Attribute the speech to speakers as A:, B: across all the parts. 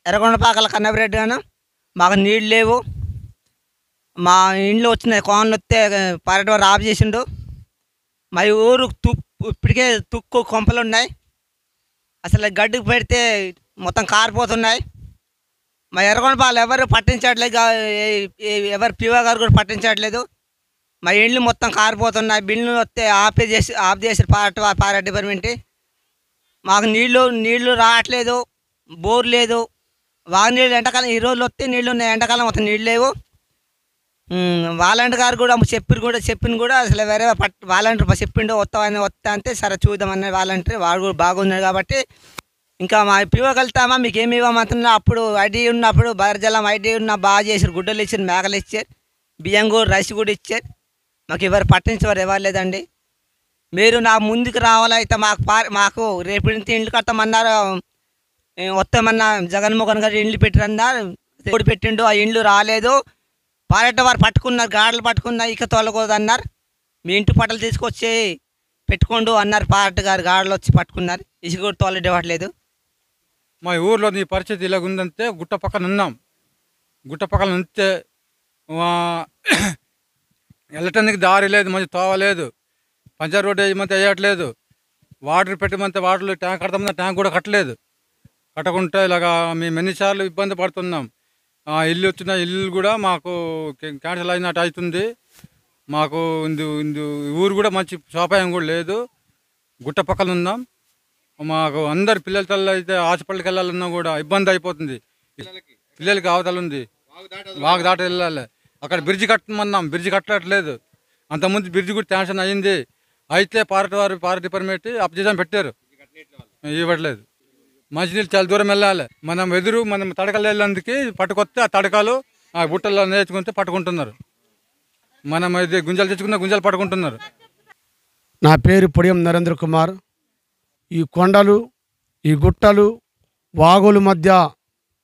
A: ఎర్రగొండపాకల కన్నబరెడ్డి గాను మాకు నీళ్ళు లేవు. మా ఇంట్లో వచ్చినాయి కోన్లు వస్తే పర్యటన ఆఫ్ చేసిండు. మా ఊరు ఇప్పటికే తుక్కు కొంపలు ఉన్నాయి. అసలు గడ్డికి పెడితే మొత్తం కారిపోతున్నాయి. మా ఎర్రగొండపాకలు ఎవరు పట్టించట్లేదు, ఎవరు పిఓ గారు కూడా పట్టించట్లేదు. మా ఇండ్లు మొత్తం కారిపోతున్నాయి. బిల్లు వస్తే ఆఫ్ చేసి పారా డిపార్ట్మెంట్. మాకు నీళ్లు రావట్లేదు, బోర్ లేదు. వాగునీళ్ళు ఎండాకాలం ఈ రోజులు వస్తే నీళ్ళు ఉన్నాయి, ఎండాకాలం మొత్తం నీళ్ళు లేవు. వాలంటీర్ గారు కూడా చెప్పింది కూడా అసలు వేరే వాలంటీర్ చెప్పిండు వస్తా అంటే సరే చూద్దామన్న వాలంటీర్ వాడు కూడా బాగున్నాడు. కాబట్టి ఇంకా మా పిఓకి వెళ్తామా మీకు ఏమి ఇవ్వమంటున్నా. అప్పుడు ఐడి ఉన్నప్పుడు బదర్జలం ఐడి ఉన్న బాగా చేసారు, గుడ్డలు ఇచ్చారు, మేకలు ఇచ్చారు, బియ్యం కూడా రైస్ కూడా ఇచ్చారు. మాకు ఎవరు పట్టించేవారు ఇవ్వలేదండి. మీరు నా ముందుకు రావాలైతే మాకు రేపు నుంచి ఇండ్లు కట్టమన్నారు. వస్తామన్నా జగన్మోహన్ గారు ఇండ్లు పెట్టిరన్నారు, దేవుడు పెట్టిండు. ఆ ఇండ్లు రాలేదు. పారెట్ట వారు పట్టుకున్నారు, గాడలు పట్టుకున్నారు, ఇక తోలకూడదన్నారు. మీ ఇంటి పట్టలు తీసుకొచ్చి పెట్టుకోండు అన్నారు. పారెట్ట గారు గాడలు వచ్చి పట్టుకున్నారు, ఇసుక కూడా తోలనివ్వట్లేదు.
B: మా ఊర్లో నీ పరిస్థితి ఇలాగ ఉందంటే గుట్ట పక్కన ఉన్నాం. గుట్ట పక్కన ఉంటే వెళ్ళటానికి దారి లేదు, మంచి తోవలేదు. పంచర్ రోడ్డు వేయమంటే వేయట్లేదు. వాటర్ పెట్టమంటే వాటర్లో ట్యాంక్ కడతామంటే ట్యాంక్ కూడా కట్టలేదు. కట్టకుంటే ఇలాగా మేము ఎన్నిసార్లు ఇబ్బంది పడుతున్నాం. ఇల్లు వచ్చిన ఇల్లు కూడా మాకు క్యాన్సిల్ అయినట్టు అవుతుంది. మాకు ఊరు కూడా మంచి సౌపాయం కూడా లేదు. గుట్ట పక్కన ఉన్నాం. మాకు అందరు పిల్లలతో అయితే హాస్పిటల్కి వెళ్ళాలన్నా కూడా ఇబ్బంది అయిపోతుంది. పిల్లలకి అవతల ఉంది, వాగు దాట వెళ్ళాలి. అక్కడ బ్రిడ్జి కట్టమన్నాం, బ్రిడ్జి కట్టట్లేదు. అంతకుముందు బ్రిడ్జి కూడా శాంక్షన్ అయ్యింది. అయితే పార డిపార్ట్మెంట్ అప్జెక్షన్ పెట్టారు, ఇవ్వట్లేదు. మంచినీళ్ళు చాలా దూరం వెళ్ళాలి. మనం తడకలు వెళ్ళేందుకు పట్టుకొస్తే ఆ తడకలు ఆ బుట్టల్లో నేర్చుకుంటే పట్టుకుంటున్నారు. మనం ఇది గుంజలు తెచ్చుకున్న గుంజలు పట్టుకుంటున్నారు.
C: నా పేరు పొడియం నరేంద్ర కుమార్. ఈ కొండలు, ఈ గుట్టలు, వాగుల మధ్య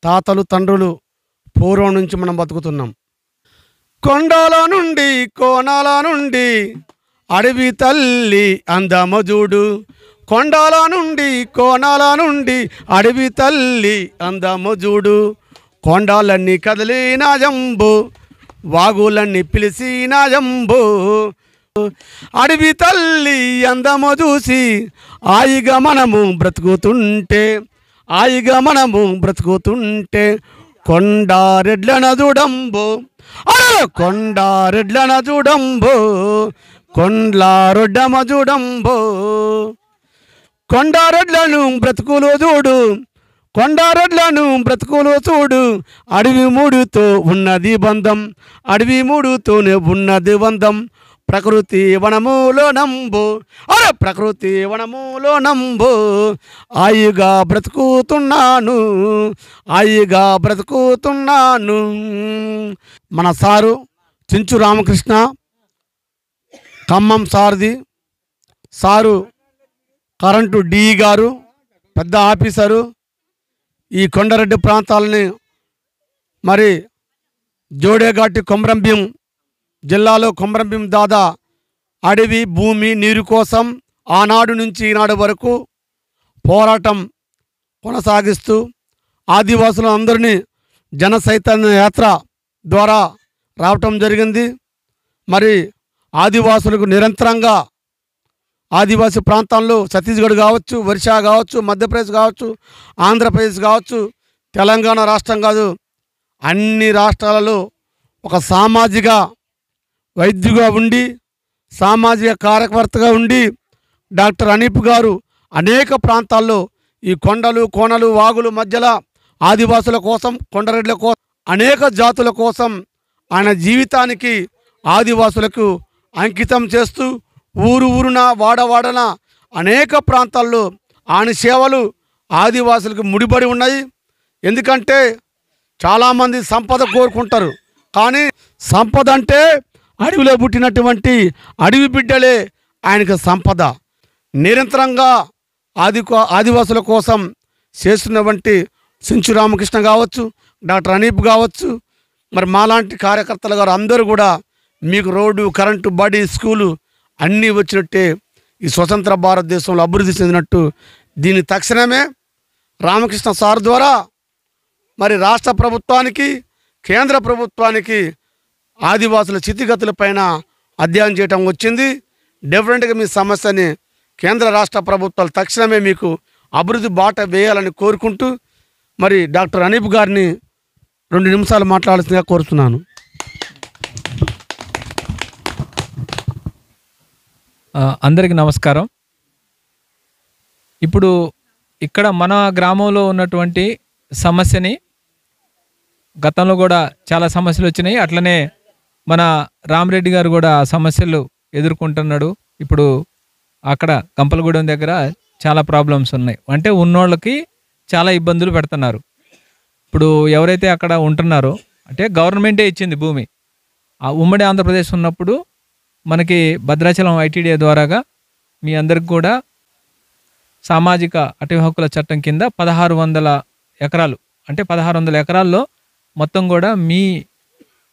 C: తాతలు తండ్రులు పూర్వం నుంచి మనం బతుకుతున్నాం. కొండల నుండి కోణాల నుండి అడవి తల్లి అందము చూడు. కొండల నుండి కోణాల నుండి అడవి తల్లి అందము చూడు. కొండలన్నీ కదిలిన జంబు, వాగులన్నీ పిలిచిన జంబు. అడవి తల్లి అందము చూసి హాయిగా మనము బ్రతుకుతుంటే కొండారెడ్లన చూడంబు, కొండారెడ్లన చూడంబు, కొండ్లారొడ్డమ చూడంబు. కొండారెడ్లను బ్రతుకులు చూడు, కొండారెడ్లను బ్రతుకులు చూడు. అడవి మూడుతో ఉన్నది బంధం, అడవి మూడుతోనే ఉన్నది బంధం. ప్రకృతి వనములో నంబు, ప్రకృతి వనములో నంబు. హాయిగా బ్రతుకుతున్నాను. మన సారు చించు రామకృష్ణ, ఖమ్మం సారథి సారు, కరెంటు డి గారు, పెద్ద ఆఫీసరు. ఈ కొండారెడ్డి ప్రాంతాలని మరి జోడేఘాటి కొమరంభీం జిల్లాలో కొమరంభీం దాదా అడవి భూమి నీరు కోసం ఆనాడు నుంచి ఈనాడు వరకు పోరాటం కొనసాగిస్తూ ఆదివాసులు అందరినీ జన చైతన్య యాత్ర ద్వారా రావటం జరిగింది. మరి ఆదివాసులకు నిరంతరంగా ఆదివాసీ ప్రాంతాల్లో ఛత్తీస్గఢ్ కావచ్చు, ఒరిస్సా కావచ్చు, మధ్యప్రదేశ్ కావచ్చు, ఆంధ్రప్రదేశ్ కావచ్చు, తెలంగాణ రాష్ట్రం కాదు, అన్ని రాష్ట్రాలలో ఒక సామాజిక వైద్యుగా ఉండి, సామాజిక కార్యకర్తగా ఉండి డాక్టర్ అనీప్ గారు అనేక ప్రాంతాల్లో ఈ కొండలు కోనలు వాగులు మధ్యలో ఆదివాసుల కోసం, కొండరెడ్ల కోసం, అనేక జాతుల కోసం ఆయన జీవితానికి ఆదివాసులకు అంకితం చేస్తూ ఊరున వాడవాడన అనేక ప్రాంతాల్లో ఆయన సేవలు ఆదివాసులకు ముడిపడి ఉన్నాయి. ఎందుకంటే చాలామంది సంపద కోరుకుంటారు, కానీ సంపద అంటే అడవిలో పుట్టినటువంటి అడవి బిడ్డలే ఆయనకు సంపద. నిరంతరంగా ఆదివాసుల కోసం చేస్తున్నటువంటి చించు రామకృష్ణ కావచ్చు, డాక్టర్ అనీప్ కావచ్చు, మరి మాలాంటి కార్యకర్తలు గారు అందరూ కూడా మీకు రోడ్డు, కరెంటు, బడి, స్కూలు అన్నీ వచ్చినట్టే ఈ స్వతంత్ర భారతదేశంలో అభివృద్ధి చెందినట్టు దీన్ని తక్షణమే రామకృష్ణ సార్ ద్వారా మరి రాష్ట్ర ప్రభుత్వానికి కేంద్ర ప్రభుత్వానికి ఆదివాసుల స్థితిగతులపైన అధ్యయనం చేయటం వచ్చింది. డెఫినెట్గా మీ సమస్యని కేంద్ర రాష్ట్ర ప్రభుత్వాలు తక్షణమే మీకు అభివృద్ధి బాట వేయాలని కోరుకుంటూ మరి డాక్టర్ అనీప్ గారిని 2 నిమిషాలు మాట్లాడాల్సిందిగా కోరుతున్నాను.
D: అందరికీ నమస్కారం. ఇప్పుడు ఇక్కడ మన గ్రామంలో ఉన్నటువంటి సమస్యని గతంలో కూడా చాలా సమస్యలు వచ్చినాయి. అట్లనే మన రామరెడ్డి గారు కూడా ఆ సమస్యలు ఎదుర్కొంటున్నాడు. ఇప్పుడు అక్కడ గంపలగూడెం దగ్గర చాలా ప్రాబ్లమ్స్ ఉన్నాయి. అంటే ఉన్నోళ్ళకి చాలా ఇబ్బందులు పెడుతున్నారు. ఇప్పుడు ఎవరైతే అక్కడ ఉంటున్నారో అంటే గవర్నమెంటే ఇచ్చింది భూమి. ఆ ఉమ్మడి ఆంధ్రప్రదేశ్ ఉన్నప్పుడు మనకి భద్రాచలం ఐటీడీఏ ద్వారాగా మీ అందరికి కూడా సామాజిక అటవీ హక్కుల చట్టం కింద 1600 ఎకరాలు అంటే 1600 ఎకరాల్లో మొత్తం కూడా మీ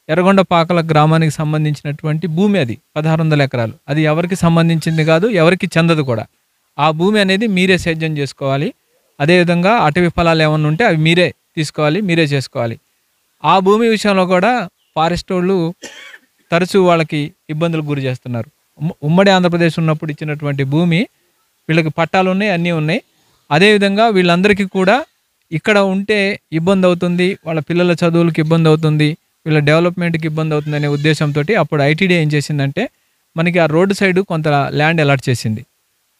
D: ఎర్రగొండపాకల గ్రామానికి సంబంధించినటువంటి భూమి. అది 1600 ఎకరాలు. అది ఎవరికి సంబంధించింది కాదు, ఎవరికి చెందదు కూడా. ఆ భూమి అనేది మీరే సేద్యం చేసుకోవాలి. అదేవిధంగా అటవీ ఫలాలు ఏమన్నా ఉంటే అవి మీరే తీసుకోవాలి, మీరే చేసుకోవాలి. ఆ భూమి విషయంలో కూడా ఫారెస్ట్ వాళ్ళు తరచూ వాళ్ళకి ఇబ్బందులకు గురి చేస్తున్నారు. ఉమ్మడి ఆంధ్రప్రదేశ్ ఉన్నప్పుడు ఇచ్చినటువంటి భూమి వీళ్ళకి పట్టాలు ఉన్నాయి, అన్నీ ఉన్నాయి. అదేవిధంగా వీళ్ళందరికీ కూడా ఇక్కడ ఉంటే ఇబ్బంది అవుతుంది, వాళ్ళ పిల్లల చదువులకు ఇబ్బంది అవుతుంది, వీళ్ళ డెవలప్మెంట్కి ఇబ్బంది అవుతుంది అనే ఉద్దేశంతో అప్పుడు ఐటీడీ ఏం చేసిందంటే మనకి ఆ రోడ్డు సైడు కొంత ల్యాండ్ అలాట్ చేసింది.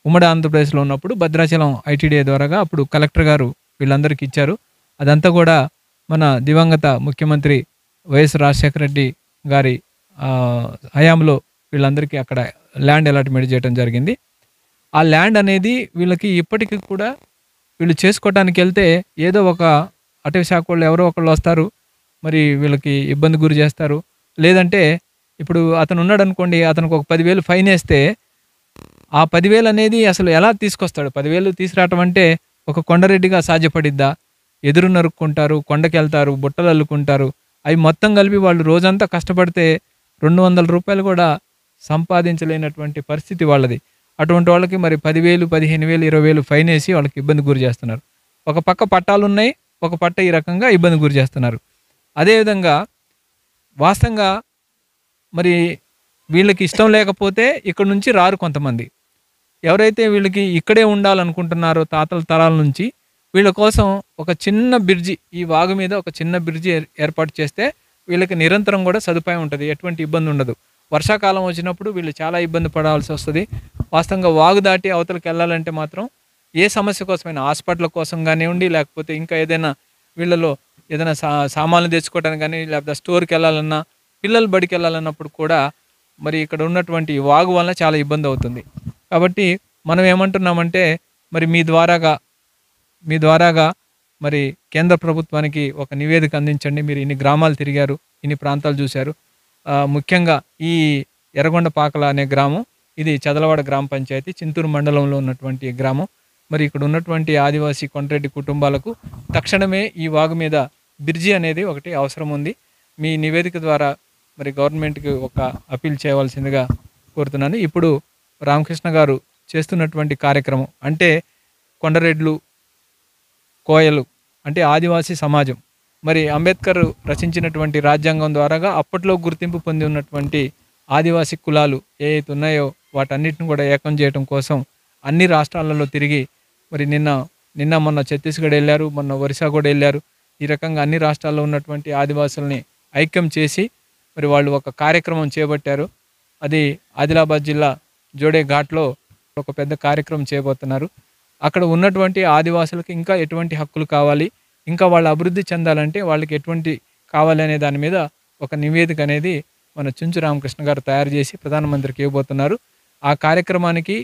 D: ఉమ్మడి ఆంధ్రప్రదేశ్లో ఉన్నప్పుడు భద్రాచలం ఐటీడీ ద్వారాగా అప్పుడు కలెక్టర్ గారు వీళ్ళందరికీ ఇచ్చారు. అదంతా కూడా మన దివంగత ముఖ్యమంత్రి వైఎస్ రాజశేఖర రెడ్డి గారి హయాంలో వీళ్ళందరికీ అక్కడ ల్యాండ్ అలాట్మెంట్ చేయడం జరిగింది. ఆ ల్యాండ్ అనేది వీళ్ళకి ఇప్పటికీ కూడా వీళ్ళు చేసుకోవడానికి వెళ్తే ఏదో ఒక అటవీ శాఖ వాళ్ళు ఎవరో ఒకళ్ళు వస్తారు, మరి వీళ్ళకి ఇబ్బంది గురి చేస్తారు. లేదంటే ఇప్పుడు అతను ఉన్నాడు అనుకోండి, అతనికి ఒక 10,000 ఫైన్ వేస్తే ఆ 10,000 అనేది అసలు ఎలా తీసుకొస్తాడు? 10,000 తీసుకురావటం అంటే ఒక కొండరెడ్డిగా సాధ్యపడిద్దా? ఎదురు నరుక్కుంటారు, కొండకి వెళ్తారు, బుట్టలు అల్లుకుంటారు. అవి మొత్తం కలిపి వాళ్ళు రోజంతా కష్టపడితే 200 రూపాయలు కూడా సంపాదించలేనటువంటి పరిస్థితి వాళ్ళది. అటువంటి వాళ్ళకి మరి 10,000, 15,000, 20,000 ఫైన్ వేసి వాళ్ళకి ఇబ్బంది గురి చేస్తున్నారు. ఒక పక్క పట్టాలు ఉన్నాయి, ఒక పట్ట ఈ రకంగా ఇబ్బంది గురి చేస్తున్నారు. అదేవిధంగా వాస్తవంగా మరి వీళ్ళకి ఇష్టం లేకపోతే ఇక్కడ నుంచి రారు కొంతమంది. ఎవరైతే వీళ్ళకి ఇక్కడే ఉండాలనుకుంటున్నారో తాతల తరాల నుంచి, వీళ్ళ కోసం ఒక చిన్న బ్రిడ్జి, ఈ వాగు మీద ఒక చిన్న బ్రిడ్జి ఏర్పాటు చేస్తే వీళ్ళకి నిరంతరం కూడా సదుపాయం ఉంటుంది, ఎటువంటి ఇబ్బంది ఉండదు. వర్షాకాలం వచ్చినప్పుడు వీళ్ళు చాలా ఇబ్బంది పడాల్సి వస్తుంది. వాస్తవంగా వాగు దాటి అవతలకి వెళ్ళాలంటే మాత్రం ఏ సమస్య కోసమైనా, హాస్పిటల్ కోసం కానివ్వండి, లేకపోతే ఇంకా ఏదైనా వీళ్ళలో ఏదైనా సామాన్లు తెచ్చుకోవడానికి కానీ, లేకపోతే స్టోర్కి వెళ్ళాలన్నా, పిల్లలు బడికి వెళ్ళాలన్నప్పుడు కూడా మరి ఇక్కడ ఉన్నటువంటి వాగు వల్ల చాలా ఇబ్బంది అవుతుంది. కాబట్టి మనం ఏమంటున్నామంటే మరి మీ ద్వారాగా మరి కేంద్ర ప్రభుత్వానికి ఒక నివేదిక అందించండి. మీరు ఇన్ని గ్రామాలు తిరిగారు, ఇన్ని ప్రాంతాలు చూశారు. ముఖ్యంగా ఈ ఎర్రగొండపాకల అనే గ్రామం, ఇది చదలవాడ గ్రామ పంచాయతీ, చింతూరు మండలంలో ఉన్నటువంటి గ్రామం. మరి ఇక్కడ ఉన్నటువంటి ఆదివాసీ కొండరెడ్డి కుటుంబాలకు తక్షణమే ఈ వాగు మీద బ్రిడ్జి అనేది ఒకటి అవసరం ఉంది. మీ నివేదిక ద్వారా మరి గవర్నమెంట్కి ఒక అప్పీల్ చేయవలసిందిగా కోరుతున్నాను. ఇప్పుడు రామకృష్ణ గారు చేస్తున్నటువంటి కార్యక్రమం అంటే కొండరెడ్లు, కోయలు అంటే ఆదివాసీ సమాజం, మరి అంబేద్కర్ రచించినటువంటి రాజ్యాంగం ద్వారాగా అప్పట్లో గుర్తింపు పొంది ఉన్నటువంటి ఆదివాసీ కులాలు ఏవైతే ఉన్నాయో వాటన్నిటిని కూడా ఏకం చేయడం కోసం అన్ని రాష్ట్రాలలో తిరిగి మరి నిన్న మొన్న ఛత్తీస్గఢ్ వెళ్ళారు, మొన్న ఒరిస్సా కూడా వెళ్ళారు. ఈ రకంగా అన్ని రాష్ట్రాల్లో ఉన్నటువంటి ఆదివాసుల్ని ఐక్యం చేసి మరి వాళ్ళు ఒక కార్యక్రమం చేపట్టారు. అది ఆదిలాబాద్ జిల్లా జోడే ఘాట్లో ఒక పెద్ద కార్యక్రమం చేయబోతున్నారు. అక్కడ ఉన్నటువంటి ఆదివాసులకు ఇంకా ఎటువంటి హక్కులు కావాలి, ఇంకా వాళ్ళ అభివృద్ధి చెందాలంటే వాళ్ళకి ఎటువంటి కావాలి అనే దాని మీద ఒక నివేదిక అనేది మన చుంచు రామకృష్ణ గారు తయారు చేసి ప్రధానమంత్రికి ఇవ్వబోతున్నారు. ఆ కార్యక్రమానికి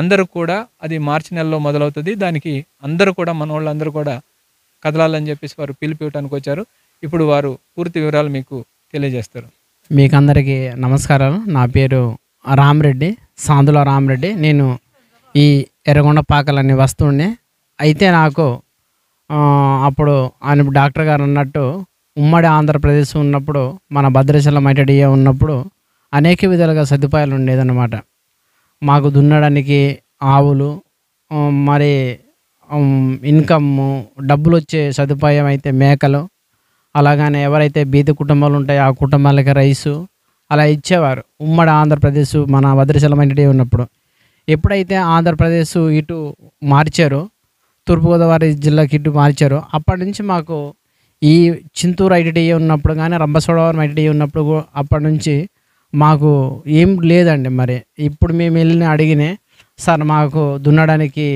D: అందరూ కూడా, అది మార్చి నెలలో మొదలవుతుంది, దానికి అందరూ కూడా మన వాళ్ళందరూ కూడా కదలాలని చెప్పేసి వారు పిలిపివ్వడానికి వచ్చారు. ఇప్పుడు వారు పూర్తి వివరాలు మీకు తెలియజేస్తారు.
E: మీకు అందరికీ నమస్కారాలు. నా పేరు రామరెడ్డి, సాందుల రామరెడ్డి. నేను ఈ ఎర్రగొండపాకల నివాస్తుడిని. అయితే నాకు అప్పుడు ఆయన డాక్టర్ గారు అన్నట్టు ఉమ్మడి ఆంధ్రప్రదేశ్ ఉన్నప్పుడు, మన భద్రాచలం ఐటీడీఏ ఉన్నప్పుడు అనేక విధాలుగా సదుపాయాలు ఉండేదన్నమాట. మాకు దున్నడానికి ఆవులు, మరి ఇన్కమ్ డబ్బులు వచ్చే సదుపాయం అయితే మేకలు, అలాగనే ఎవరైతే బీద కుటుంబాలు ఉంటాయో ఆ కుటుంబాలకి రైసు అలా ఇచ్చేవారు. ఉమ్మడి ఆంధ్రప్రదేశ్ మన భద్రాచలం ఐటీడీ ఉన్నప్పుడు. ఎప్పుడైతే ఆంధ్రప్రదేశ్ ఇటు మార్చారో, తూర్పుగోదావరి జిల్లాకి ఇటు మార్చారో, అప్పటి నుంచి మాకు ఈ చింతూరు ఐటీడీ ఉన్నప్పుడు కానీ, రంపచోడవరం ఐటీడీ ఉన్నప్పుడు అప్పటి నుంచి మాకు ఏం లేదండి. మరి ఇప్పుడు మేము వెళ్ళి అడిగినే, సార్ మాకు దున్నడానికి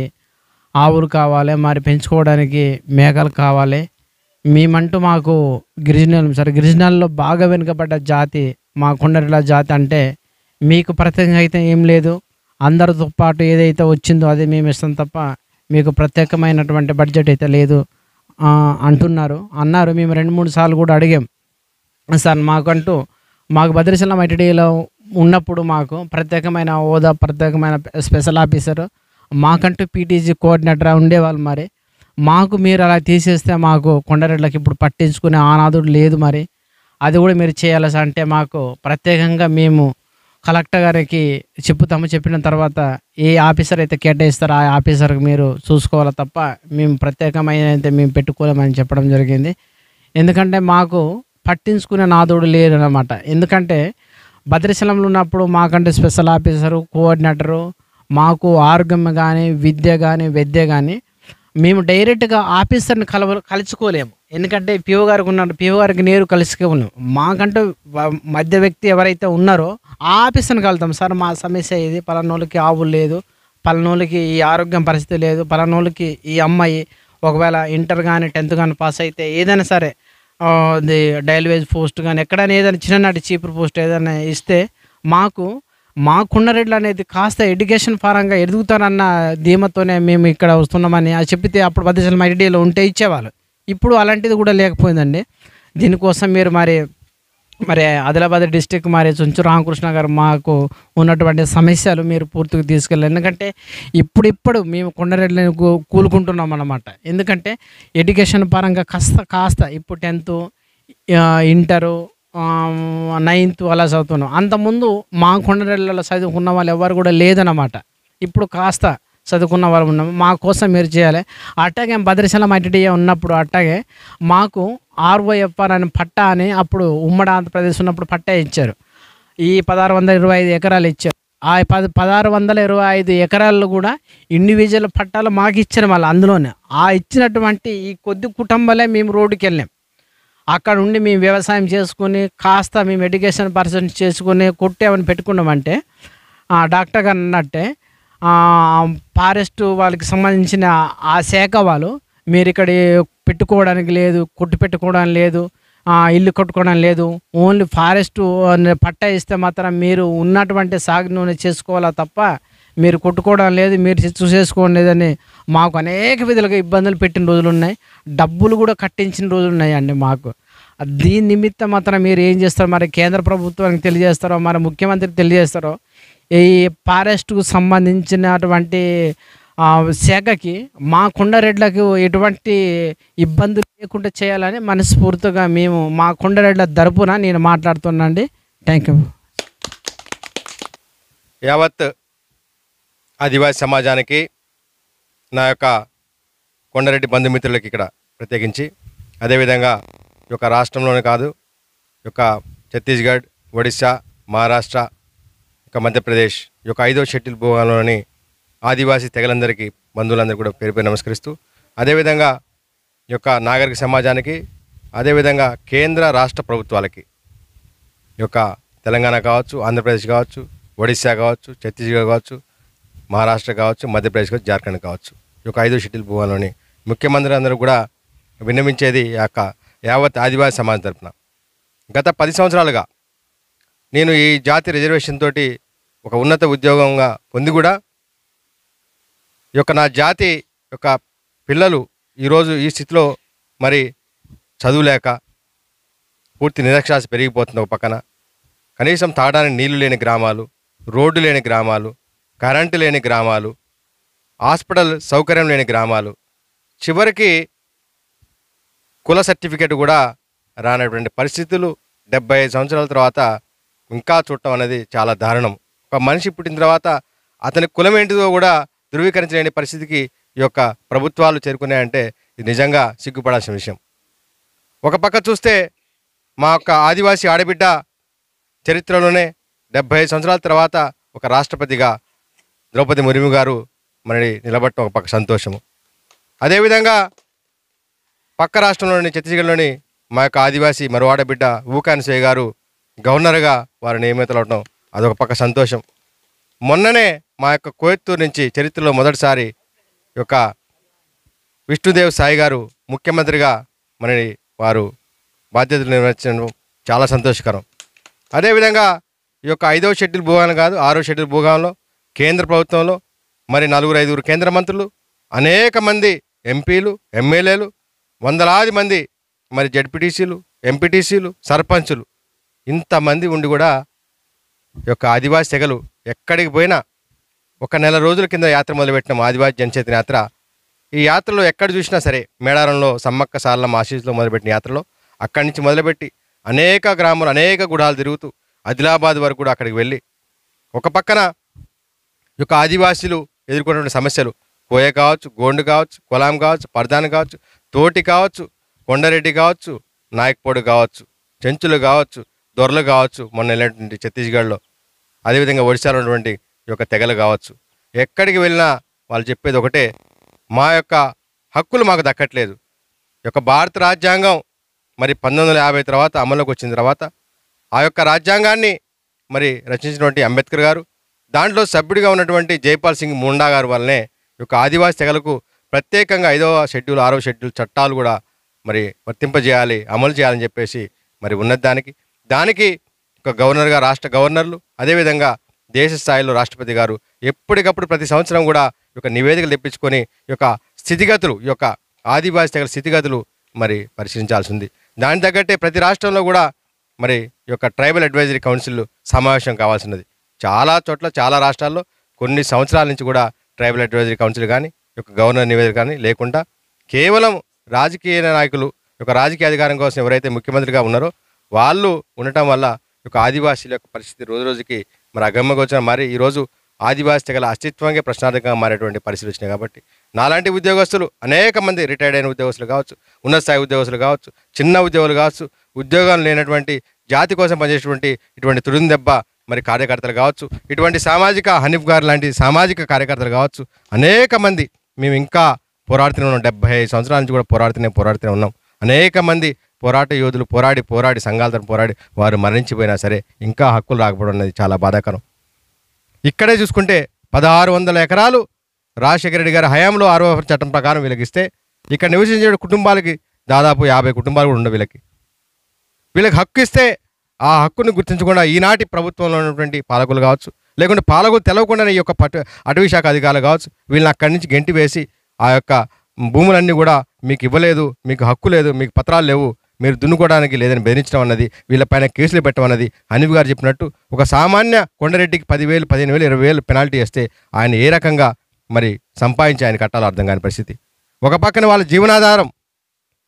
E: ఆవులు కావాలి, మరి పెంచుకోవడానికి మేకలు కావాలి, మేమంటూ మాకు గిరిజనులు సార్, గిరిజనాల్లో బాగా వెనుకబడ్డ జాతి మా కొండరెడ్ల జాతి అంటే మీకు ప్రత్యేకంగా అయితే ఏం లేదు, అందరితో పాటు ఏదైతే వచ్చిందో అదే మేము ఇస్తాం తప్ప మీకు ప్రత్యేకమైనటువంటి బడ్జెట్ అయితే లేదు అన్నారు. మేము 2-3 సార్లు కూడా అడిగాం. సార్ మాకు భద్రాచలం ఐటీడీలో ఉన్నప్పుడు మాకు ప్రత్యేకమైన హోదా, ప్రత్యేకమైన స్పెషల్ ఆఫీసర్, మాకంటూ పీటీజీ కోఆర్డినేటర్ ఉండేవాళ్ళు. మరి మాకు మీరు అలా తీసేస్తే మాకు కొండరెడ్లకి ఇప్పుడు పట్టించుకునే ఆనాదుడు లేదు. మరి అది కూడా మీరు చేయాలి సార్ అంటే మాకు ప్రత్యేకంగా మేము కలెక్టర్ గారికి చెప్పిన తర్వాత ఏ ఆఫీసర్ అయితే కేటాయిస్తారో ఆ ఆఫీసర్కి మీరు చూసుకోవాలి తప్ప మేము ప్రత్యేకమైన అయితే మేము పెట్టుకోలేమని చెప్పడం జరిగింది. ఎందుకంటే మాకు పట్టించుకునే నాదుడు లేరు అన్నమాట. ఎందుకంటే భద్రాచలంలో ఉన్నప్పుడు మాకంటే స్పెషల్ ఆఫీసరు, కోఆర్డినేటరు, మాకు ఆరోగ్యం కానీ, విద్య కానీ, వైద్య కానీ మేము డైరెక్ట్గా ఆఫీసర్ని కలుసుకోలేము. ఎందుకంటే పిఓ గారికి ఉన్నారు, పిఓ గారికి నేరు కలుసుకోలేము. మాకంటూ మధ్య వ్యక్తి ఎవరైతే ఉన్నారో ఆ ఆఫీసర్ని కలుతాం. సార్ మా సమస్య ఇది, పలానోళ్ళకి ఆవులు లేదు, పలానోళ్ళకి ఈ ఆరోగ్యం పరిస్థితి లేదు, పలానోళ్ళకి ఈ అమ్మాయి ఒకవేళ ఇంటర్ కానీ 10th కానీ పాస్ అయితే ఏదైనా సరే డైల్ వేజ్ పోస్ట్ కానీ ఎక్కడైనా ఏదైనా చిన్ననాటి చీపురు పోస్ట్ ఏదైనా ఇస్తే మా కొండరెడ్లు అనేది కాస్త ఎడ్యుకేషన్ పరంగా ఎదుగుతారన్న ధీమతోనే మేము ఇక్కడ వస్తున్నామని అది చెప్పితే అప్పుడు భద్రాచలం ఐటీడీలో ఉంటే ఇచ్చేవాళ్ళు. ఇప్పుడు అలాంటిది కూడా లేకపోయిందండి. దీనికోసం మీరు మరి ఆదిలాబాద్ డిస్టిక్ మరి చుంచు రామకృష్ణ గారు మాకు ఉన్నటువంటి సమస్యలు మీరు పూర్తిగా తీసుకెళ్ళారు. ఎందుకంటే ఇప్పుడు మేము కొండరెడ్లను కూలుకుంటున్నాం అన్నమాట. ఎందుకంటే ఎడ్యుకేషన్ పరంగా కాస్త ఇప్పుడు 10th, ఇంటరు, 9th అలా చదువుతున్నాం. అంతకుముందు మా కొండరెడ్లలో చదువుకున్న వాళ్ళు ఎవరు కూడా లేదన్నమాట. ఇప్పుడు కాస్త చదువుకున్న వాళ్ళు ఉన్నాము. మా కోసం మీరు చేయాలి. అట్లాగే భద్రాచలం ఐటీడీ ఉన్నప్పుడు అట్లాగే మాకు ROFR అని పట్టా అని అప్పుడు ఉమ్మడి ఆంధ్రప్రదేశ్ ఉన్నప్పుడు పట్టా ఇచ్చారు. ఈ 1625 ఎకరాలు ఇచ్చారు. ఆ 1625 ఎకరాలు కూడా ఇండివిజువల్ పట్టాలు మాకు ఇచ్చారు. మళ్ళీ అందులోనే ఇచ్చినటువంటి ఈ కొద్ది కుటుంబాలే మేము రోడ్డుకి వెళ్ళాం. అక్కడ ఉండి మేము వ్యవసాయం చేసుకుని కాస్త మేము ఎడ్యుకేషన్ పర్సన్ చేసుకుని కొట్టేమని పెట్టుకున్నామంటే డాక్టర్ గారు అన్నట్టే ఫారెస్ట్ వాళ్ళకి సంబంధించిన ఆ శాఖ వాళ్ళు మీరు ఇక్కడ పెట్టుకోవడానికి లేదు, కొట్టు పెట్టుకోవడానికి లేదు, ఇల్లు కట్టుకోవడం లేదు, ఓన్లీ ఫారెస్ట్ పట్టా ఇస్తే మాత్రం మీరు ఉన్నటువంటి సాగు నూనె చేసుకోవాలా తప్ప మీరు కొట్టుకోవడం లేదు, మీరు చూసేసుకోవడం లేదని మాకు అనేక విధాలుగా ఇబ్బందులు పెట్టిన రోజులు ఉన్నాయి. డబ్బులు కూడా కట్టించిన రోజులు ఉన్నాయండి మాకు. దీని నిమిత్తం మాత్రం మీరు ఏం చేస్తారో మరి కేంద్ర ప్రభుత్వానికి తెలియజేస్తారో, మరి ముఖ్యమంత్రికి తెలియజేస్తారో, ఈ ఫారెస్ట్కు సంబంధించినటువంటి శాఖకి మా కొండరెడ్లకు ఎటువంటి ఇబ్బందులు లేకుండా చేయాలని మనస్ఫూర్తిగా మేము మా కొండరెడ్ల తరపున నేను మాట్లాడుతున్నానండి. Thank you.
F: యావత్ ఆదివాసీ సమాజానికి, నా యొక్క కొండరెడ్డి బంధుమిత్రులకి ఇక్కడ ప్రత్యేకించి, అదేవిధంగా ఈ యొక్క రాష్ట్రంలోనే కాదు, ఈ యొక్క ఛత్తీస్గఢ్, ఒడిశా, మహారాష్ట్ర, ఇంకా మధ్యప్రదేశ్, ఈ యొక్క 5వ షెడ్యూల్ భూభాగంలోని ఆదివాసీ తెగలందరికీ, బంధువులందరికీ కూడా పేరు పేరు నమస్కరిస్తూ, అదేవిధంగా ఈ యొక్క నాగరిక సమాజానికి, అదేవిధంగా కేంద్ర రాష్ట్ర ప్రభుత్వాలకి, ఈ యొక్క తెలంగాణ కావచ్చు, ఆంధ్రప్రదేశ్ కావచ్చు, ఒడిశా కావచ్చు, ఛత్తీస్గఢ్ కావచ్చు, మహారాష్ట్ర కావచ్చు, మధ్యప్రదేశ్ కావచ్చు, జార్ఖండ్ కావచ్చు, ఈ యొక్క 5వ షెడ్యూల్ భూభాగంలోని ముఖ్యమంత్రి అందరూ కూడా విన్నవించేది ఈ యొక్క యావత్ ఆదివాసీ సమాజం తరపున గత 10 సంవత్సరాలుగా నేను ఈ జాతి రిజర్వేషన్ తోటి ఒక ఉన్నత ఉద్యోగంగా పొంది కూడా ఈ యొక్క నా జాతి యొక్క పిల్లలు ఈరోజు ఈ స్థితిలో మరి చదువులేక పూర్తి నిరక్షరాస్యత పెరిగిపోతుంది. ఒక పక్కన కనీసం తాగడానికి నీళ్లు లేని గ్రామాలు, రోడ్డు లేని గ్రామాలు, కరెంటు లేని గ్రామాలు, హాస్పిటల్ సౌకర్యం లేని గ్రామాలు, చివరికి కుల సర్టిఫికేట్ కూడా రానటువంటి పరిస్థితులు 75 సంవత్సరాల తర్వాత ఇంకా చూడటం అనేది చాలా దారుణం. ఒక మనిషి పుట్టిన తర్వాత అతని కులం ఏంటిదో కూడా ధృవీకరించలేని పరిస్థితికి ఈ యొక్క ప్రభుత్వాలు చేరుకున్నాయంటే ఇది నిజంగా సిగ్గుపడాల్సిన విషయం. ఒక పక్క చూస్తే మా యొక్క ఆదివాసీ ఆడబిడ్డ చరిత్రలోనే 75 సంవత్సరాల తర్వాత ఒక రాష్ట్రపతిగా ద్రౌపది ముర్ము గారు మరి నిలబడటం ఒక పక్క సంతోషము. అదేవిధంగా పక్క రాష్ట్రంలోని ఛత్తీస్గఢ్లోని మా యొక్క ఆదివాసీ మరో ఆడబిడ్డ ఊకాన్సే గారు గవర్నర్గా వారు నియమితులవడం అదొక పక్క సంతోషం. మొన్ననే మా యొక్క కోయత్తూరు నుంచి చరిత్రలో మొదటిసారి ఈ యొక్క విష్ణుదేవ్ సాయి గారు ముఖ్యమంత్రిగా మరి వారు బాధ్యతలు నిర్వహించడం చాలా సంతోషకరం. అదేవిధంగా ఈ యొక్క 5వ షెడ్యూల్ భూభాగం కాదు 6వ షెడ్యూల్ భూభాగంలో కేంద్ర ప్రభుత్వంలో మరి 4-5 కేంద్ర మంత్రులు, అనేక మంది ఎంపీలు, ఎమ్మెల్యేలు, వందలాది మంది మరి జడ్పీటీసీలు, ఎంపీటీసీలు, సర్పంచులు ఇంతమంది ఉండి కూడా ఈ యొక్క ఆదివాసీ తెగలు ఎక్కడికి పోయినా ఒక నెల రోజుల కింద యాత్ర మొదలుపెట్టినాం ఆదివాసీ జనచేతన యాత్ర. ఈ యాత్రలో ఎక్కడ చూసినా సరే మేడారంలో సమ్మక్క సారలమ్మ ఆశీస్సులో మొదలుపెట్టిన యాత్రలో అక్కడి నుంచి మొదలుపెట్టి అనేక గ్రామాలు అనేక గుడాలు తిరుగుతూ ఆదిలాబాద్ వరకు కూడా అక్కడికి వెళ్ళి ఒక పక్కన ఈ యొక్క ఆదివాసీలు ఎదుర్కొన్నటువంటి సమస్యలు కోయ కావచ్చు, గోండు కావచ్చు, కొలాం కావచ్చు, పర్దాన్ కావచ్చు, తోటి కావచ్చు, కొండరెడ్డి కావచ్చు, నాయక్పోడు కావచ్చు, చెంచులు కావచ్చు, దొరలు కావచ్చు, మొన్న వెళ్ళినటువంటి ఛత్తీస్గఢ్లో, అదేవిధంగా ఒడిశాలో ఉన్నటువంటి ఈ యొక్క తెగలు కావచ్చు, ఎక్కడికి వెళ్ళినా వాళ్ళు చెప్పేది ఒకటే, మా యొక్క హక్కులు మాకు దక్కట్లేదు. ఈ యొక్క భారత రాజ్యాంగం మరి 1950 తర్వాత అమల్లోకి వచ్చిన తర్వాత ఆ యొక్క రాజ్యాంగాన్ని మరి రచించినటువంటి అంబేద్కర్ గారు, దాంట్లో సభ్యుడిగా ఉన్నటువంటి జైపాల్ సింగ్ ముండా గారు వల్లనే ఈ యొక్క ఆదివాసీ తెగలకు ప్రత్యేకంగా 5వ షెడ్యూల్ 6వ షెడ్యూల్ చట్టాలు కూడా మరి వర్తింపజేయాలి, అమలు చేయాలని చెప్పేసి మరి ఉన్నదానికి దానికి ఒక గవర్నర్గా రాష్ట్ర గవర్నర్లు, అదేవిధంగా దేశ స్థాయిలో రాష్ట్రపతి గారు ఎప్పటికప్పుడు ప్రతి సంవత్సరం కూడా ఈ యొక్క నివేదికలు తెప్పించుకొని ఈ యొక్క స్థితిగతులు, ఈ యొక్క ఆదివాసీ తెగల స్థితిగతులు మరి పరిశీలించాల్సి ఉంది. దాని తగ్గట్టే ప్రతి రాష్ట్రంలో కూడా మరి ఈ యొక్క ట్రైబల్ అడ్వైజరీ కౌన్సిల్ సమావేశం కావాల్సినది. చాలా చోట్ల చాలా రాష్ట్రాల్లో కొన్ని సంవత్సరాల నుంచి కూడా ట్రైబల్ అడ్వైజరీ కౌన్సిల్ కానీ ఈ యొక్క గవర్నర్ నివేదిక కానీ లేకుండా కేవలం రాజకీయ నాయకులు ఈ యొక్క రాజకీయ అధికారం కోసం ఎవరైతే ముఖ్యమంత్రిగా ఉన్నారో వాళ్ళు ఉండటం వల్ల ఈ యొక్క ఆదివాసీల యొక్క పరిస్థితి రోజు రోజుకి మరి అగమ్యగోచరం మారి ఈరోజు ఆదివాసీ తెగల అస్తిత్వంగా ప్రశ్నార్థకంగా మారేటువంటి పరిస్థితులు వచ్చినాయి. కాబట్టి నాలాంటి ఉద్యోగస్తులు అనేక మంది రిటైర్డ్ అయిన ఉద్యోగస్తులు కావచ్చు, ఉన్నత స్థాయి ఉద్యోగస్తులు కావచ్చు, చిన్న ఉద్యోగులు కావచ్చు, ఉద్యోగం లేనటువంటి జాతి కోసం పనిచేసేటువంటి ఇటువంటి తుడిని దెబ్బ మరి కార్యకర్తలు కావచ్చు, ఇటువంటి సామాజిక హనీఫ్ గారు లాంటి సామాజిక కార్యకర్తలు కావచ్చు, అనేక మంది మేము ఇంకా పోరాడుతూనే ఉన్నాం. 75 సంవత్సరాల నుంచి కూడా పోరాడుతూనే ఉన్నాం. అనేక మంది పోరాట యోధులు పోరాడి సంఘాలతో పోరాడి వారు మరణించిపోయినా సరే ఇంకా హక్కులు రాకపోవడం అనేది చాలా బాధాకరం. ఇక్కడే చూసుకుంటే 1600 ఎకరాలు రాజశేఖర రెడ్డి గారి హయాంలో 6వ చట్టం ప్రకారం వీళ్ళకిస్తే ఇక్కడ నివసించే కుటుంబాలకి దాదాపు 50 కుటుంబాలు కూడా ఉండవు. వీళ్ళకి హక్కు ఇస్తే ఆ హక్కుని గుర్తించకుండా ఈనాటి ప్రభుత్వంలో ఉన్నటువంటి పాలకులు కావచ్చు, లేకుంటే పాలకులు తెలవకుండానే ఈ యొక్క అటవీ శాఖ అధికారులు కావచ్చు, వీళ్ళని అక్కడి నుంచి గెంటి వేసి ఆ యొక్క భూములన్నీ కూడా మీకు ఇవ్వలేదు, మీకు హక్కు లేదు, మీకు పత్రాలు లేవు, మీరు దున్నుకోవడానికి లేదని బెదిరించడం అన్నది, వీళ్ళపైన కేసులు పెట్టడం అన్నది హనీఫ్ గారు చెప్పినట్టు ఒక సామాన్య కొండరెడ్డికి 10,000, 15,000, 20,000 పెనాల్టీ వేస్తే ఆయన ఏ రకంగా మరి సంపాదించి ఆయన కట్టాలో అర్థం కాని పరిస్థితి. ఒక పక్కన వాళ్ళ జీవనాధారం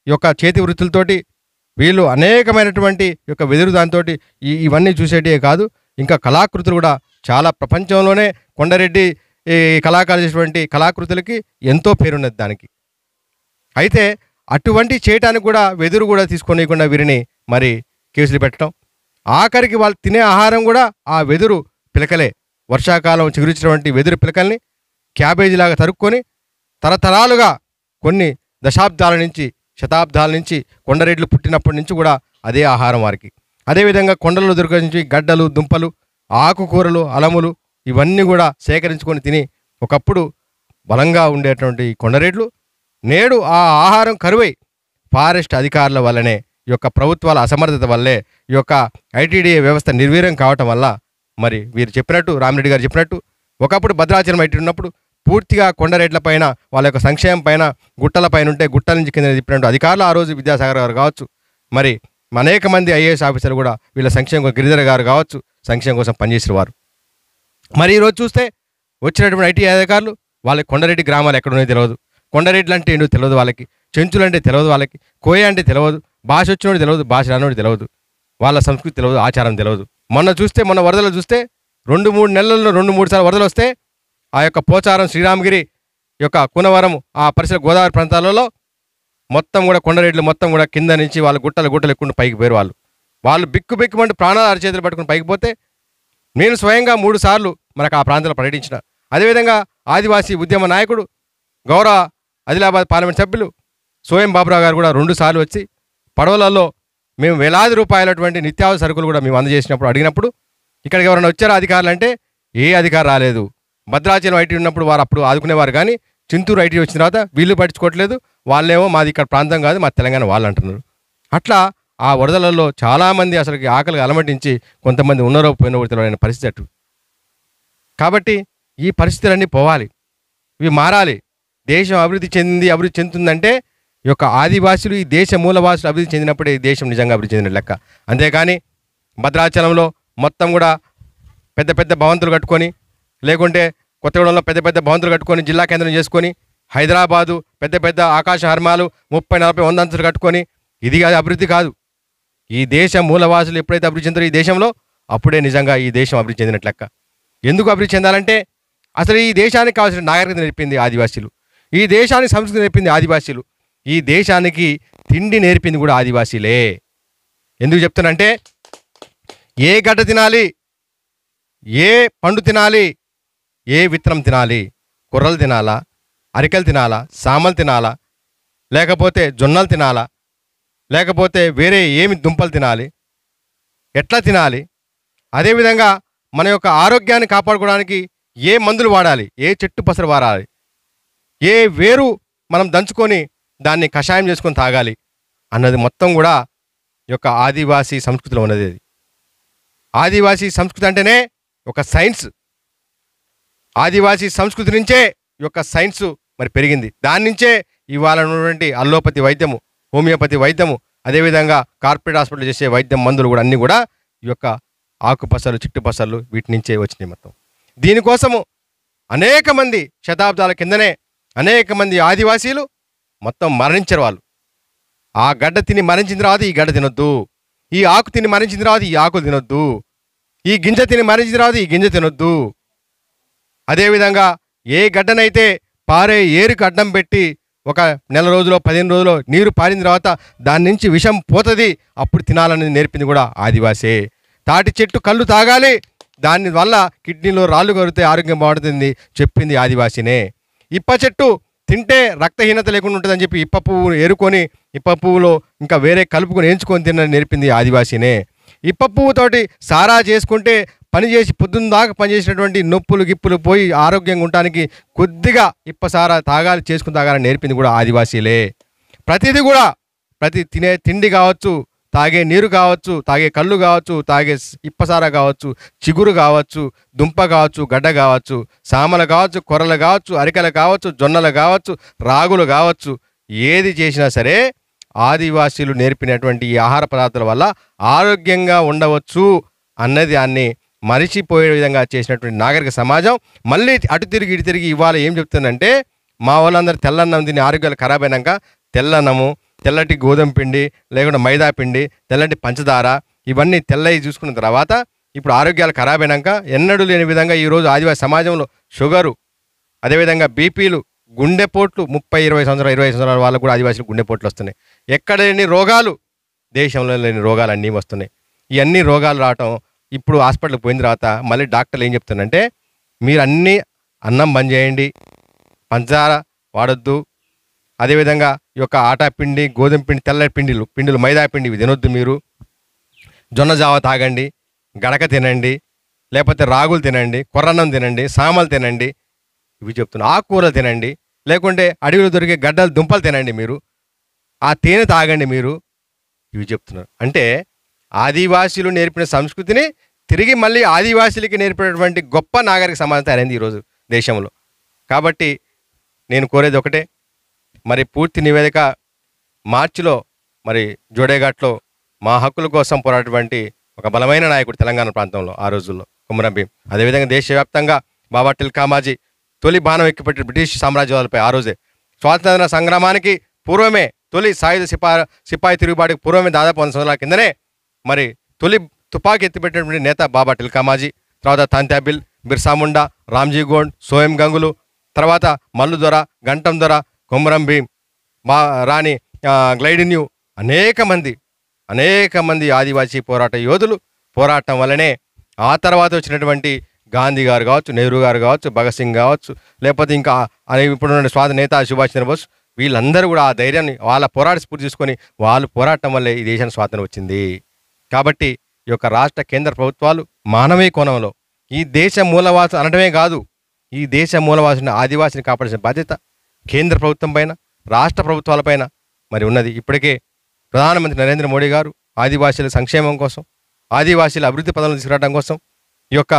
F: ఈ యొక్క చేతి వృత్తులతోటి వీళ్ళు అనేకమైనటువంటి యొక్క వెదురు దాంతో ఇవన్నీ చూసేటివే కాదు, ఇంకా కళాకృతులు కూడా చాలా ప్రపంచంలోనే కొండరెడ్డి ఈ కళాకారులు చేసినటువంటి కళాకృతులకి ఎంతో పేరున్నది దానికి. అయితే అటువంటి చేయటానికి కూడా వెదురు కూడా తీసుకోనియకుండా వీరిని మరి కేసులు పెట్టడం, ఆఖరికి వాళ్ళు తినే ఆహారం కూడా ఆ వెదురు పిలకలే, వర్షాకాలం చిగురించినటువంటి వెదురు పిలకల్ని క్యాబేజీలాగా తరుక్కొని తరతరాలుగా కొన్ని దశాబ్దాల నుంచి శతాబ్దాల నుంచి కొండరెడ్లు పుట్టినప్పటి నుంచి కూడా అదే ఆహారం వారికి. అదేవిధంగా కొండలలో దొరికించి గడ్డలు, దుంపలు, ఆకుకూరలు, అలములు ఇవన్నీ కూడా సేకరించుకొని తిని ఒకప్పుడు బలంగా ఉండేటువంటి కొండరెడ్లు నేడు ఆ ఆహారం కరువై ఫారెస్ట్ అధికారుల వల్లనే, ఈ యొక్క ప్రభుత్వాల అసమర్థత వల్లే, ఈ యొక్క ఐటీడీఏ వ్యవస్థ నిర్వీర్యం కావటం వల్ల మరి వీరు చెప్పినట్టు, రామిరెడ్డి గారు చెప్పినట్టు ఒకప్పుడు భద్రాచలం ఐటీ ఉన్నప్పుడు పూర్తిగా కొండరెడ్ల పైన వాళ్ళ యొక్క సంక్షేమం పైన గుట్టల పైన ఉంటే గుట్టల నుంచి కింద చెప్పినట్టు అధికారులు ఆ రోజు విద్యాసాగర్ గారు కావచ్చు, మరి అనేక మంది ఐఏఎస్ ఆఫీసర్లు కూడా వీళ్ళ సంక్షేమం, గిరిధర్ గారు కావచ్చు, సంక్షేమం కోసం పనిచేసిన వారు. మరి ఈరోజు చూస్తే వచ్చినటువంటి ఐటీ అధికారులు వాళ్ళకి కొండరెడ్డి గ్రామాలు ఎక్కడున్నాయో తెలియదు, కొండరెడ్లు అంటే ఏంటో తెలియదు వాళ్ళకి, చెంచులు అంటే తెలియదు వాళ్ళకి, కోయ అంటే తెలియదు, భాష వచ్చినోడు తెలియదు, భాష రానోడు తెలియదు, వాళ్ళ సంస్కృతి తెలియదు, ఆచారం తెలియదు. మొన్న వరదలు చూస్తే 2-3 నెలల్లో 2-3 సార్లు వరదలు వస్తే ఆ యొక్క పోచారం శ్రీరామగిరి ఈ యొక్క కూనవరం ఆ పరిసర గోదావరి ప్రాంతాలలో మొత్తం కూడా కొండరేట్లు మొత్తం కూడా కింద నుంచి వాళ్ళు గుట్టలు ఎక్కుండి పైకి పోయారు. వాళ్ళు బిక్కుమంటూ ప్రాణాలు అరచేతులు పట్టుకుని పైకి పోతే నేను స్వయంగా 3 సార్లు మనకు ఆ ప్రాంతంలో పర్యటించిన. అదేవిధంగా ఆదివాసీ ఉద్యమ నాయకుడు గౌరవ ఆదిలాబాద్ పార్లమెంట్ సభ్యులు సోయం బాబురావు గారు కూడా 2 సార్లు వచ్చి పడవలలో మేము వేలాది రూపాయలటువంటి నిత్యావసర సరుకులు కూడా మేము అందజేసినప్పుడు అడిగినప్పుడు ఇక్కడికి ఎవరైనా వచ్చారా అధికారులు అంటే ఏ అధికారం రాలేదు. భద్రాచలం ఐటీ ఉన్నప్పుడు వారు అప్పుడు ఆదుకునేవారు, కానీ చింతూరు ఐటీ వచ్చిన తర్వాత వీళ్ళు పట్టించుకోవట్లేదు. వాళ్ళేమో మాది ఇక్కడ ప్రాంతం కాదు, మా తెలంగాణ వాళ్ళు అంటున్నారు. అట్లా ఆ వరదలలో చాలామంది అసలుకి ఆకలికి అలమటించి కొంతమంది ఉన్నారో పోయినో తెలియని పరిస్థితి అటు. కాబట్టి ఈ పరిస్థితులన్నీ పోవాలి, ఇవి మారాలి. దేశం అభివృద్ధి చెందుతుందంటే ఈ యొక్క ఆదివాసులు, ఈ దేశ మూలవాసులు అభివృద్ధి చెందినప్పుడే ఈ దేశం నిజంగా అభివృద్ధి చెందిన లెక్క. అంతేకాని భద్రాచలంలో మొత్తం కూడా పెద్ద పెద్ద భవంతులు కట్టుకొని, లేకుంటే కొత్తగూడెంలో పెద్ద పెద్ద భవంతులు కట్టుకొని జిల్లా కేంద్రం చేసుకొని, హైదరాబాదు పెద్ద పెద్ద ఆకాశ హర్మాలు 30, 40, 100 అంతస్తులు కట్టుకొని, ఇది అభివృద్ధి కాదు. ఈ దేశ మూలవాసులు ఎప్పుడైతే అభివృద్ధి చెందారో ఈ దేశంలో, అప్పుడే నిజంగా ఈ దేశం అభివృద్ధి చెందినట్లు లెక్క. ఎందుకు అభివృద్ధి చెందాలంటే అసలు ఈ దేశానికి కావాల్సిన నాగరికత నేర్పింది ఆదివాసీలు, ఈ దేశానికి సంస్కృతి నేర్పింది ఆదివాసీలు, ఈ దేశానికి తిండి నేర్పింది కూడా ఆదివాసీలే. ఎందుకు చెప్తానంటే ఏ గడ్డ తినాలి, ఏ పండు తినాలి, ఏ విత్తనం తినాలి, కుర్రలు తినాలా, అరికెలు తినాలా, సామలు తినాలా, లేకపోతే జొన్నలు తినాలా, లేకపోతే వేరే ఏమి దుంపలు తినాలి, ఎట్లా తినాలి, అదేవిధంగా మన యొక్క ఆరోగ్యాన్ని కాపాడుకోవడానికి ఏ మందులు వాడాలి, ఏ చెట్టు పసరు వాడాలి, ఏ వేరు మనం దంచుకొని దాన్ని కషాయం చేసుకొని తాగాలి అన్నది మొత్తం కూడా ఈ యొక్క ఆదివాసీ సంస్కృతిలో ఉన్నది. అది ఆదివాసీ సంస్కృతి అంటేనే ఒక సైన్స్. ఆదివాసీ సంస్కృతి నుంచే ఈ యొక్క సైన్స్ మరి పెరిగింది. దాని నుంచే ఇవాళ ఉన్నటువంటి అల్లోపతి వైద్యము, హోమియోపతి వైద్యము, అదేవిధంగా కార్పొరేట్ హాస్పిటల్ చేసే వైద్యం, మందులు కూడా అన్నీ కూడా ఈ యొక్క ఆకుపసలు, చిట్టుపసలు వీటి నుంచే వచ్చినాయి మొత్తం. దీనికోసము అనేక మంది శతాబ్దాల కిందనే అనేక మంది ఆదివాసీలు మొత్తం మరణించారు. వాళ్ళు ఆ గడ్డ తిని మరణించిన తర్వాత ఈ గడ్డ తినొద్దు, ఈ ఆకు తిని మరణించిన తర్వాత ఈ ఆకు తినొద్దు, ఈ గింజ తిని మరణించిన తర్వాత ఈ గింజ తినొద్దు. అదేవిధంగా ఏ గడ్డనైతే పారే ఏరుకు అడ్డం పెట్టి ఒక నెల రోజులో 15 రోజులో నీరు పారిన తర్వాత దాని నుంచి విషం పోతుంది, అప్పుడు తినాలనేది నేర్పింది కూడా ఆదివాసే. తాటి చెట్టు కళ్ళు తాగాలి, దానివల్ల కిడ్నీలో రాళ్ళు కరిగితే ఆరోగ్యం బాగుంటుంది చెప్పింది ఆదివాసీనే. ఇప్ప చెట్టు తింటే రక్తహీనత లేకుండా ఉంటుందని చెప్పి ఇప్ప పువ్వు ఏరుకొని ఇప్ప పువ్వులో ఇంకా వేరే కలుపుకొని ఎంచుకొని తినని నేర్పింది ఆదివాసీనే. ఇప్ప పువ్వుతోటి సారా చేసుకుంటే పనిచేసి పొద్దున్న దాకా పనిచేసినటువంటి నొప్పులు గిప్పులు పోయి ఆరోగ్యంగా ఉండటానికి కొద్దిగా ఇప్ప సారా తాగాలి, చేసుకుని తాగాలని నేర్పింది కూడా ఆదివాసీలే. ప్రతిదీ కూడా ప్రతి తినే తిండి కావచ్చు, తాగే నీరు కావచ్చు, తాగే కళ్ళు కావచ్చు, తాగే ఇప్పసారా కావచ్చు, చిగురు కావచ్చు, దుంప కావచ్చు, గడ్డ కావచ్చు, సామలు కావచ్చు, కొర్రలు కావచ్చు, అరికెలు కావచ్చు, జొన్నలు కావచ్చు, రాగులు కావచ్చు, ఏది చేసినా సరే ఆదివాసీలు నేర్పినటువంటి ఈ ఆహార పదార్థాల వల్ల ఆరోగ్యంగా ఉండవచ్చు అన్నది దాన్ని మరిచిపోయే విధంగా చేసినటువంటి నాగరిక సమాజం మళ్ళీ అటు తిరిగి ఇటు తిరిగి ఇవాళ ఏం చెప్తుందంటే మా వాళ్ళందరూ తెల్లన్నం తిని ఆరోగ్యాలు ఖరాబ్ అయినాక తెల్లన్నము, తెల్లటి గోధుమ పిండి, లేకుంటే మైదా పిండి, తెల్లటి పంచదార ఇవన్నీ తెల్లవి చూసుకున్న తర్వాత ఇప్పుడు ఆరోగ్యాలు ఖరాబ్ అయినాక ఎన్నడూ లేని విధంగా ఈరోజు ఆదివాసీ సమాజంలో షుగరు, అదేవిధంగా బీపీలు, గుండెపోట్లు 30-20 సంవత్సరాలు 25 సంవత్సరాల వాళ్ళకు కూడా ఆదివాసీలు గుండెపోట్లు వస్తున్నాయి. ఎక్కడ లేని రోగాలు, దేశంలో లేని రోగాలు అన్నీ వస్తున్నాయి. ఈ అన్ని రోగాలు రావటం ఇప్పుడు హాస్పిటల్కి పోయిన తర్వాత మళ్ళీ డాక్టర్లు ఏం చెప్తున్నారంటే మీరు అన్నీ అన్నం బంద్ చేయండి, పంచదార వాడొద్దు, అదేవిధంగా ఈ యొక్క ఆటా పిండి, గోధుమ పిండి, తెల్లటి పిండిలు మైదా పిండి ఇవి తినొద్దు, మీరు జొన్న జావ తాగండి, గడక తినండి, లేకపోతే రాగులు తినండి, కొర్రన్నం తినండి, సామలు తినండి, ఇవి చెప్తున్నారు. ఆకుకూరలు తినండి, లేకుంటే అడవిలో దొరికే గడ్డలు దుంపలు తినండి, మీరు ఆ తేనె తాగండి, మీరు ఇవి చెప్తున్నారు. అంటే ఆదివాసీలు నేర్పిన సంస్కృతిని తిరిగి మళ్ళీ ఆదివాసీలకి నేర్పినటువంటి గొప్ప నాగరిక సమాజం తయారైంది ఈరోజు దేశంలో. కాబట్టి నేను కోరేది ఒకటే, మరి పూర్తి నివేదిక మార్చిలో మరి జోడేఘాట్లో మా హక్కుల కోసం పోరాటటువంటి ఒక బలమైన నాయకుడు తెలంగాణ ప్రాంతంలో ఆ రోజుల్లో కొమరం భీం, అదేవిధంగా దేశవ్యాప్తంగా బాబా టిల్కామాజీ తొలి బాణం ఎక్కిపెట్టిన బ్రిటిష్ సామ్రాజ్యాలపై ఆ రోజే స్వాతంత్ర సంగ్రామానికి పూర్వమే, తొలి సాయుధ సిపాయి తిరుగుబాటుకి పూర్వమే దాదాపు 100 సంవత్సరాల కిందనే మరి తొలి తుపాకీ ఎత్తిపెట్టినటువంటి నేత బాబా టిల్కామాజీ, తర్వాత తాంత్యాబిల్, బిర్సా ముండా, రామ్జీ గోండ్, సోయం గంగులు, తర్వాత మల్లు దొర, గంటం దొర, కొమరం భీం, మా రాణి గ్లైడిన్యూ, అనేక మంది ఆదివాసీ పోరాట యోధులు పోరాటం వల్లనే ఆ తర్వాత వచ్చినటువంటి గాంధీ గారు కావచ్చు, నెహ్రూ గారు కావచ్చు, భగత్ సింగ్ కావచ్చు, లేకపోతే ఇంకా ఇప్పుడున్న స్వాతంత్ర నేత సుభాష్ చంద్రబోస్, వీళ్ళందరూ కూడా ఆ ధైర్యాన్ని వాళ్ళ పోరాట స్ఫూర్తి తీసుకొని వాళ్ళు పోరాటం వల్లే ఈ దేశానికి స్వాతంత్రం వచ్చింది. కాబట్టి ఈ యొక్క రాష్ట్ర కేంద్ర ప్రభుత్వాలు మానవీయ కోణంలో ఈ దేశ మూలవాసు అనడమే కాదు, ఈ దేశ మూలవాసుని ఆదివాసిని కాపాడాల్సిన బాధ్యత కేంద్ర ప్రభుత్వం పైన, రాష్ట్ర ప్రభుత్వాలపైన మరి ఉన్నది. ఇప్పటికే ప్రధానమంత్రి నరేంద్ర మోడీ గారు ఆదివాసీల సంక్షేమం కోసం, ఆదివాసీల అభివృద్ధి పదంలో తీసుకురావడం కోసం ఈ యొక్క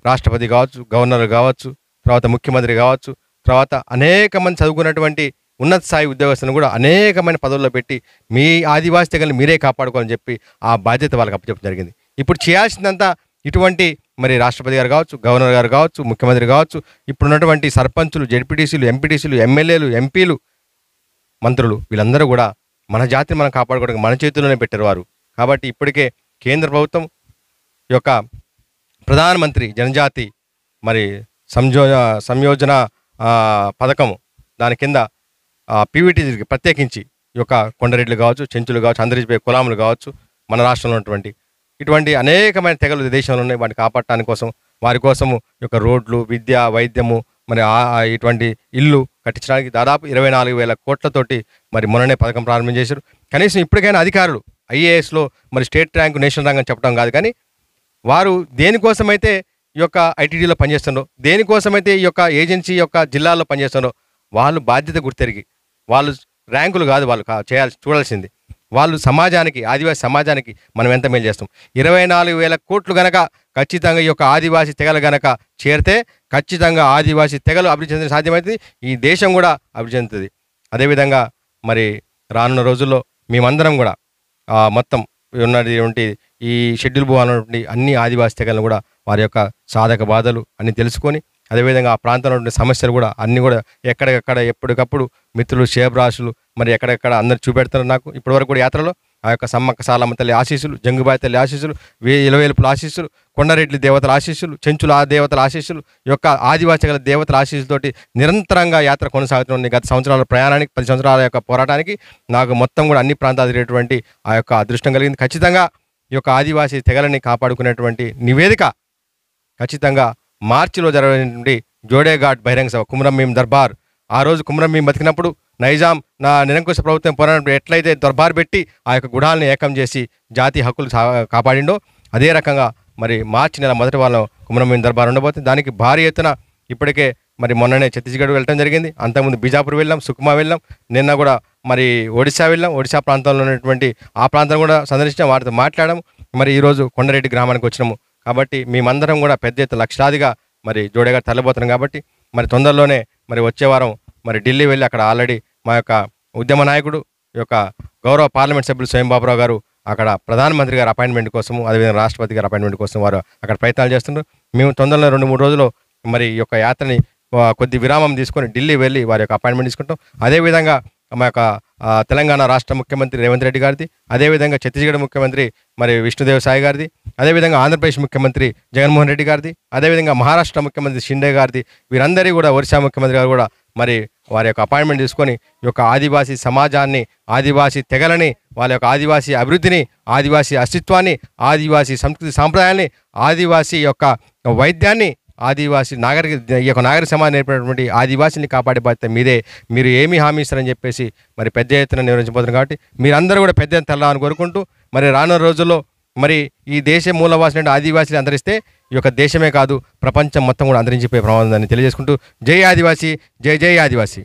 F: రాష్ట్రపతి కావచ్చు, గవర్నర్ కావచ్చు, తర్వాత ముఖ్యమంత్రి కావచ్చు, తర్వాత అనేక మంది చదువుకున్నటువంటి ఉన్నత స్థాయి ఉద్యోగస్తులను కూడా అనేకమైన పదవుల్లో పెట్టి మీ ఆదివాసీ తెగలను మీరే కాపాడుకోవాలని చెప్పి ఆ బాధ్యత వాళ్ళకి అప్పచెప్పడం జరిగింది. ఇప్పుడు చేయాల్సిందంతా ఇటువంటి మరి రాష్ట్రపతి గారు కావచ్చు, గవర్నర్ గారు కావచ్చు, ముఖ్యమంత్రి కావచ్చు, ఇప్పుడున్నటువంటి సర్పంచులు, జెడ్పీటీసీలు, ఎంపీటీసీలు, ఎమ్మెల్యేలు, ఎంపీలు, మంత్రులు, వీళ్ళందరూ కూడా మన జాతిని మనం కాపాడుకోవడానికి మన చేతుల్లోనే పెట్టారు వారు. కాబట్టి ఇప్పటికే కేంద్ర ప్రభుత్వం యొక్క ప్రధానమంత్రి జనజాతి మరి సంయోజన పథకం దాని కింద పీవీటీకి ప్రత్యేకించి ఈ యొక్క కొండరెడ్లు కావచ్చు, చెంచులు కావచ్చు, అందరిపై కులాములు కావచ్చు, మన రాష్ట్రంలో ఉన్నటువంటి ఇటువంటి అనేకమైన తెగలు దేశంలో ఉన్నాయి. వాటిని కాపాడటానికి కోసం వారి కోసము ఈ యొక్క రోడ్లు, విద్య, వైద్యము, మరి ఇటువంటి ఇల్లు కట్టించడానికి దాదాపు 24,000 కోట్లతోటి మరి మొన్ననే పథకం ప్రారంభించేశారు. కనీసం ఇప్పటికైనా అధికారులు ఐఏఎస్లో మరి స్టేట్ ర్యాంకు, నేషనల్ ర్యాంక్ అని చెప్పడం కాదు, కానీ వారు దేనికోసమైతే ఈ యొక్క ఐటీడీలో పనిచేస్తున్నారో, దేనికోసమైతే ఈ యొక్క ఏజెన్సీ యొక్క జిల్లాల్లో పనిచేస్తున్నారో వాళ్ళు బాధ్యత గుర్తెరిగి, వాళ్ళు ర్యాంకులు కాదు వాళ్ళు చూడాల్సింది, వాళ్ళు సమాజానికి, ఆదివాసీ సమాజానికి మనం ఎంత మేలు చేస్తాం. 24,000 కోట్లు గనక ఖచ్చితంగా ఈ యొక్క ఆదివాసీ తెగలు గనక చేరితే ఖచ్చితంగా ఆదివాసీ తెగలు అభివృద్ధి చెందడం సాధ్యమవుతుంది, ఈ దేశం కూడా అభివృద్ధి చెందుతుంది. అదేవిధంగా మరి రానున్న రోజుల్లో మేమందరం కూడా మొత్తం ఉన్నటువంటి ఈ షెడ్యూల్ భూములు అన్ని ఆదివాసీ తెగలను కూడా వారి యొక్క సాధక బాధలు అన్ని తెలుసుకొని, అదేవిధంగా ఆ ప్రాంతంలో ఉండే సమస్యలు కూడా అన్నీ కూడా ఎక్కడికక్కడ ఎప్పటికప్పుడు మిత్రులు, షేబ్రాసులు మరి ఎక్కడెక్కడ అందరు చూపెడుతున్నారు నాకు. ఇప్పటివరకు కూడా యాత్రలో ఆ యొక్క సమ్మక్క సాలమ్మ తల్లి ఆశీస్సులు, జంగుబాయి తల్లి ఆశీస్సులు, ఇలవేలుపుల ఆశీస్సులు, కొండరెడ్డి దేవతల ఆశీస్సులు, చెంచుల దేవతల ఆశీస్సులు, ఈ యొక్క ఆదివాసీల దేవతల ఆశీస్సులతోటి నిరంతరంగా యాత్ర కొనసాగుతుంది. గత సంవత్సరాల ప్రయాణానికి, 10 సంవత్సరాల యొక్క పోరాటానికి నాకు మొత్తం కూడా అన్ని ప్రాంతాలు తిరిగేటువంటి ఆ యొక్క అదృష్టం కలిగింది. ఖచ్చితంగా ఈ యొక్క ఆదివాసీ తెగలని కాపాడుకునేటువంటి నివేదిక ఖచ్చితంగా మార్చిలో జరగటువంటి జోడేఘాట్ బహిరంగ సభ, కుమ్రం భీం దర్బార్, ఆ రోజు కుమ్రం భీం బతికినప్పుడు నైజాం నిరంకుశ ప్రభుత్వం పోరాడినప్పుడు ఎట్లయితే దర్బార్ పెట్టి ఆ యొక్క గుడాలను ఏకం చేసి జాతి హక్కులు కాపాడిండో అదే రకంగా మరి మార్చి నెల మొదటి వారంలో కుమ్రం భీం దర్బార్ ఉండబోతుంది. దానికి భారీ ఎత్తున ఇప్పటికే మరి మొన్ననే ఛత్తీస్గఢ్ వెళ్ళడం జరిగింది, అంతకుముందు బీజాపూర్ వెళ్ళాం, సుక్మా వెళ్ళాం, నిన్న కూడా మరి ఒడిశా వెళ్ళాం, ఒడిశా ప్రాంతంలో ఉన్నటువంటి ఆ ప్రాంతం కూడా సందర్శించాం, వారితో మాట్లాడాము. మరి ఈరోజు కొండరెడ్డి గ్రామానికి వచ్చినాము. కాబట్టి మేమందరం కూడా పెద్ద ఎత్తున లక్షలాదిగా మరి జోడేగా తరలిపోతున్నాం. కాబట్టి మరి తొందరలోనే మరి వచ్చే వారం మరి ఢిల్లీ వెళ్ళి అక్కడ ఆల్రెడీ మా యొక్క ఉద్యమ నాయకుడు, ఈ యొక్క గౌరవ పార్లమెంట్ సభ్యులు స్వయం బాబురావు గారు అక్కడ ప్రధానమంత్రి గారి అపాయింట్మెంట్ కోసము, అదేవిధంగా రాష్ట్రపతి గారి అపాయింట్మెంట్ కోసం వారు అక్కడ ప్రయత్నాలు చేస్తున్నారు. మేము తొందరలో 2-3 రోజుల్లో మరి ఈ యొక్క యాత్రని కొద్ది విరామం తీసుకొని ఢిల్లీ వెళ్ళి వారి యొక్క అపాయింట్మెంట్ తీసుకుంటాం. అదేవిధంగా మా యొక్క తెలంగాణ రాష్ట్ర ముఖ్యమంత్రి రేవంత్ రెడ్డి గారిది, అదేవిధంగా ఛత్తీస్గఢ్ ముఖ్యమంత్రి మరి విష్ణుదేవ్ సాయి గారిది, అదేవిధంగా ఆంధ్రప్రదేశ్ ముఖ్యమంత్రి జగన్మోహన్ రెడ్డి గారిది, అదేవిధంగా మహారాష్ట్ర ముఖ్యమంత్రి షిండే గారిది, వీరందరి కూడా ఒరిస్సా ముఖ్యమంత్రి గారు కూడా మరి వారి యొక్క అపాయింట్మెంట్ తీసుకొని ఈ యొక్క ఆదివాసీ సమాజాన్ని, ఆదివాసీ తెగలని, వాళ్ళ యొక్క ఆదివాసీ అభివృద్ధిని, ఆదివాసీ అస్తిత్వాన్ని, ఆదివాసీ సంస్కృతి సాంప్రదాయాన్ని, ఆదివాసీ యొక్క వైద్యాన్ని, ఆదివాసీ ఈ యొక్క నాగరిక సమాజం నేర్పినటువంటి ఆదివాసీని కాపాడే బాధ్యత మీదే. మీరు ఏమి హామీ ఇస్తారని చెప్పేసి మరి పెద్ద ఎత్తున నిర్వహించబోతున్నారు. కాబట్టి మీరందరూ కూడా పెద్ద ఎత్తున తెల్లాలని కోరుకుంటూ మరి రానున్న రోజుల్లో మరి ఈ దేశ మూలవాసిన ఆదివాసీలు అంతరిస్తే ఈ యొక్క దేశమే కాదు ప్రపంచం మొత్తం కూడా అంతరించిపోయే ప్రమాదం ఉందని తెలియజేసుకుంటూ జై ఆదివాసీ, జై జై ఆదివాసీ.